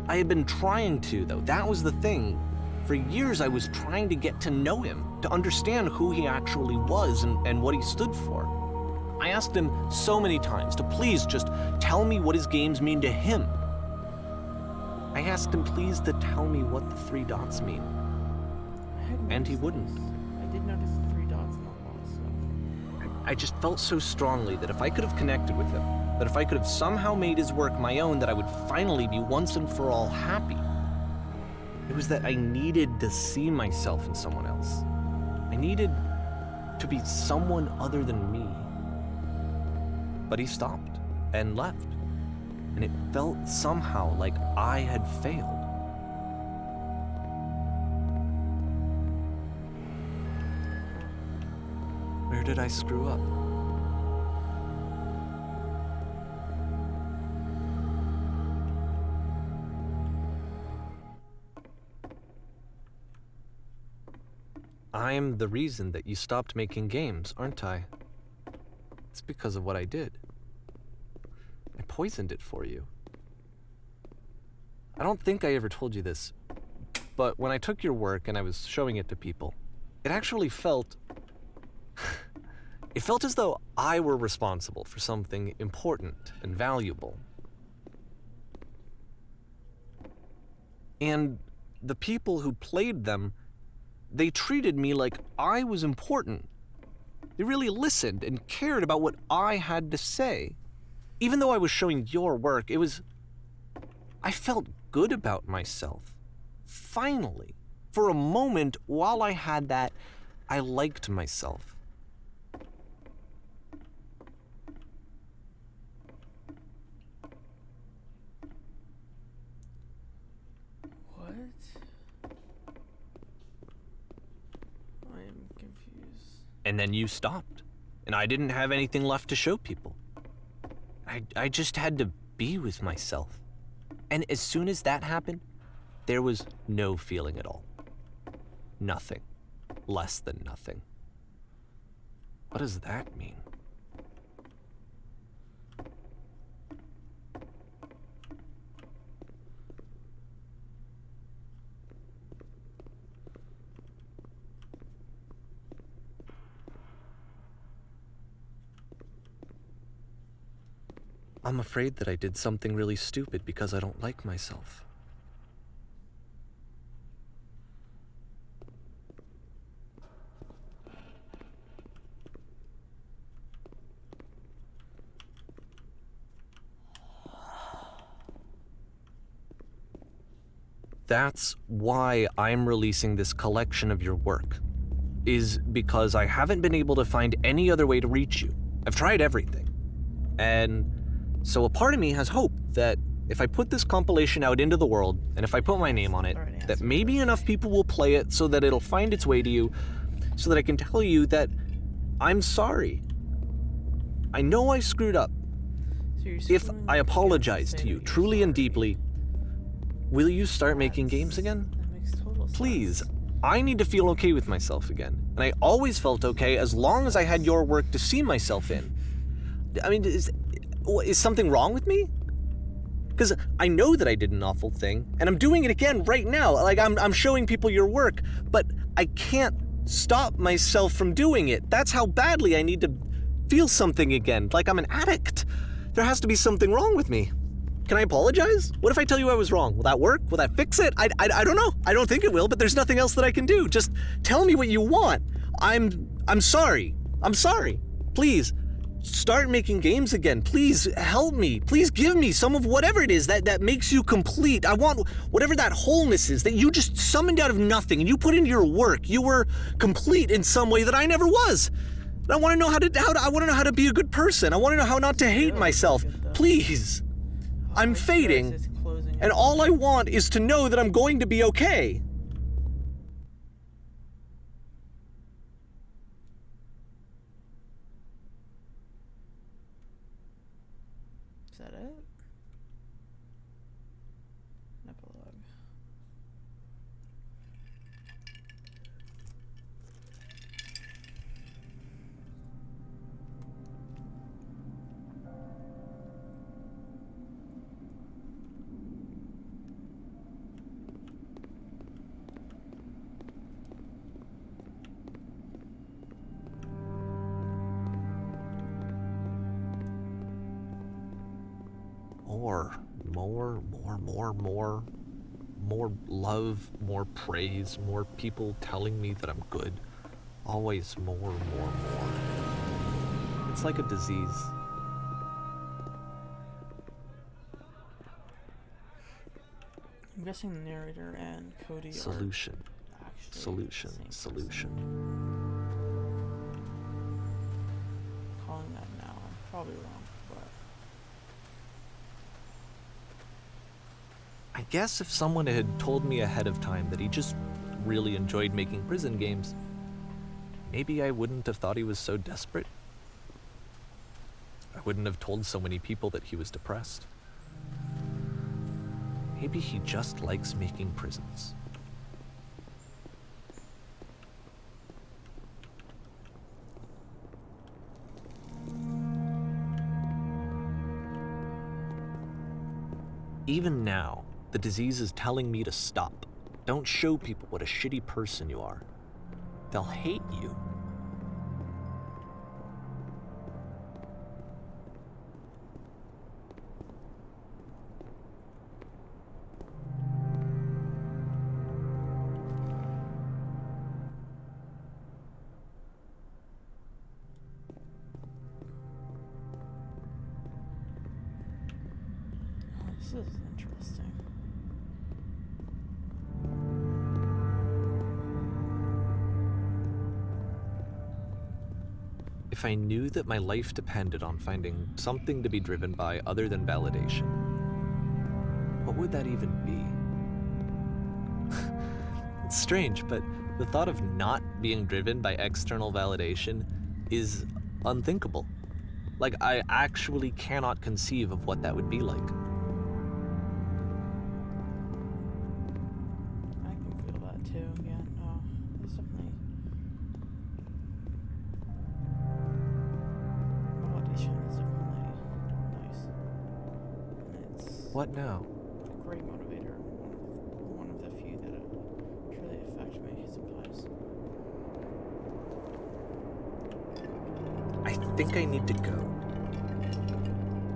I had been trying to, though. That was the thing. For years, I was trying to get to know him, to understand who he actually was and what he stood for. I asked him so many times to please just tell me what his games mean to him. I asked him please to tell me what the 3 dots mean. And he wouldn't. I did notice the 3 dots and all that stuff. I just felt so strongly that if I could have connected with him, that if I could have somehow made his work my own, that I would finally be once and for all happy. It was that I needed to see myself in someone else. I needed to be someone other than me. But he stopped and left, and it felt somehow like I had failed. Where did I screw up? I'm the reason that you stopped making games, aren't I? It's because of what I did. I poisoned it for you. I don't think I ever told you this, but when I took your work and I was showing it to people, it actually felt... it felt as though I were responsible for something important and valuable. And the people who played them, they treated me like I was important. They really listened and cared about what I had to say. Even though I was showing your work, I felt good about myself. Finally. For a moment, while I had that, I liked myself. What? I am confused. And then you stopped, and I didn't have anything left to show people. I just had to be with myself. And as soon as that happened, there was no feeling at all. Nothing. Less than nothing. What does that mean? I'm afraid that I did something really stupid because I don't like myself. That's why I'm releasing this collection of your work, is because I haven't been able to find any other way to reach you. I've tried everything. And so a part of me has hope that if I put this compilation out into the world, and if I put my name on it, that maybe enough people will play it so that it'll find its way to you, so that I can tell you that I'm sorry. I know I screwed up. If I apologize to you truly and deeply, will you start making games again? That makes total sense. Please, I need to feel okay with myself again. And I always felt okay as long as I had your work to see myself in. I mean, is something wrong with me? Because I know that I did an awful thing, and I'm doing it again right now. Like, I'm showing people your work, but I can't stop myself from doing it. That's how badly I need to feel something again, like I'm an addict. There has to be something wrong with me. Can I apologize? What if I tell you I was wrong? Will that work? Will that fix it? I don't know. I don't think it will, but there's nothing else that I can do. Just tell me what you want. I'm sorry. I'm sorry. Please, start making games again. Please help me. Please give me some of whatever it is that makes you complete. I want whatever that wholeness is that you just summoned out of nothing and you put into your work. You were complete in some way that I never was. And I want to know I want to know how to be a good person. I want to know how not to hate myself. Please. I'm fading, and all I want is to know that I'm going to be okay. Is that it? Epilogue. More love, more praise, more people telling me that I'm good. Always more. It's like a disease. I'm guessing the narrator and Cody Solution. are actually Solution. the same Solution. person. Calling that now. I'm probably wrong, but I guess if someone had told me ahead of time that he just really enjoyed making prison games, maybe I wouldn't have thought he was so desperate. I wouldn't have told so many people that he was depressed. Maybe he just likes making prisons. Even now, the disease is telling me to stop. Don't show people what a shitty person you are. They'll hate you. this is interesting. If I knew that my life depended on finding something to be driven by other than validation, what would that even be? It's strange, but the thought of not being driven by external validation is unthinkable. Like, I actually cannot conceive of what that would be like. I can feel that too. Yeah, no, it's definitely validation is definitely nice, and it's What now? a great motivator. One of the few that truly affect me sometimes. I think I need to go.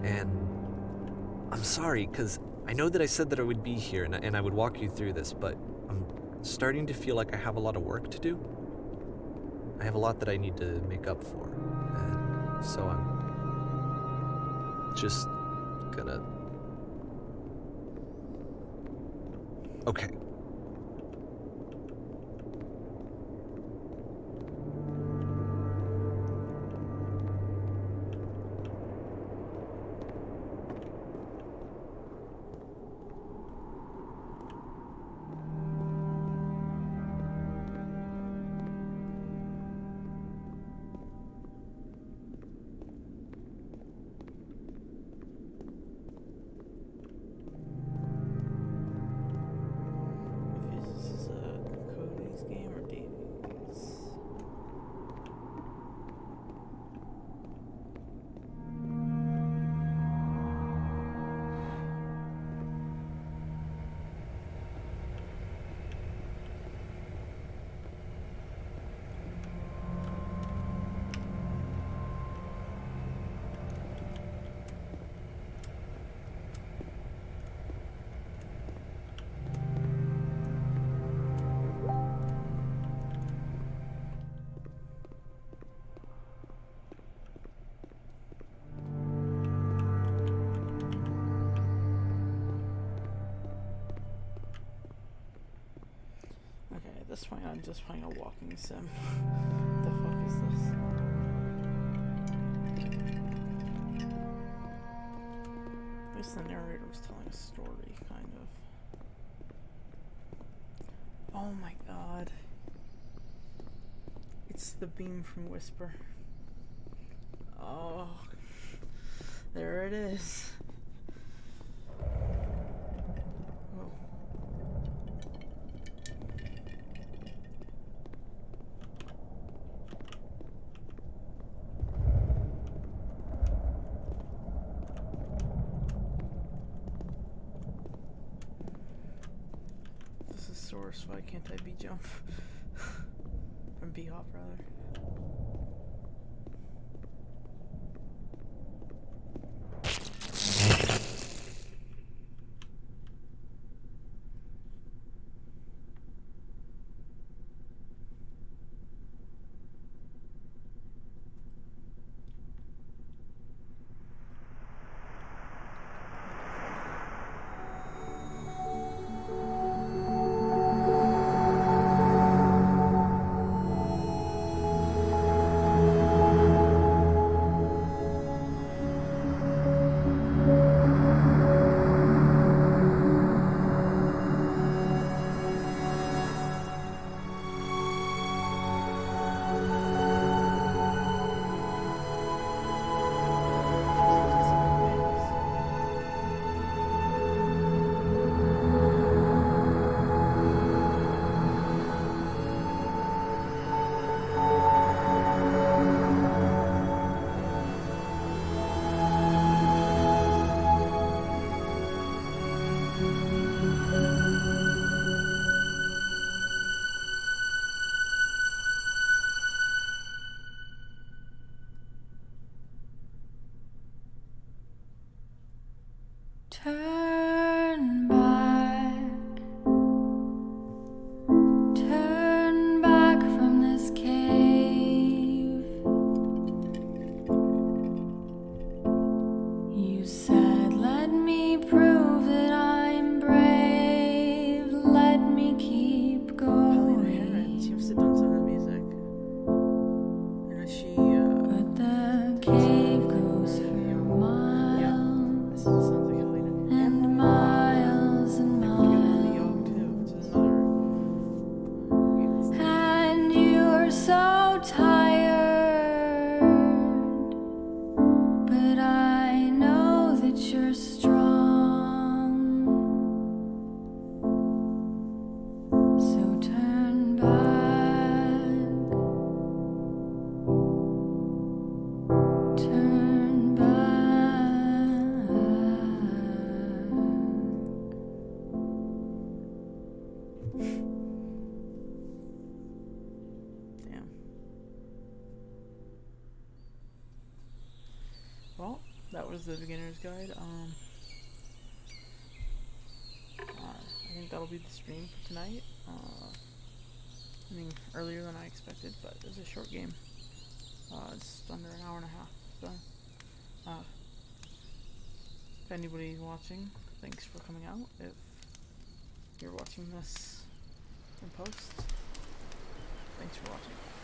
And I'm sorry, because I know that I said that I would be here and I would walk you through this, but I'm starting to feel like I have a lot of work to do. I have a lot that I need to make up for. And so I'm just gonna... Okay. If this is a Cody's game or Davies. Okay, at this point I'm just playing a walking sim. The fuck is this? At least the narrator was telling a story, kind of. Oh my god. It's the beam from Whisper. Oh. There it is. Oh. This is source, why can't I be jump? From B hop rather. that was the beginner's guide. I think that'll be the stream for tonight. I mean, earlier than I expected, but it was a short game. It's under an hour and a half, so if anybody's watching, thanks for coming out. If you're watching this in post, thanks for watching.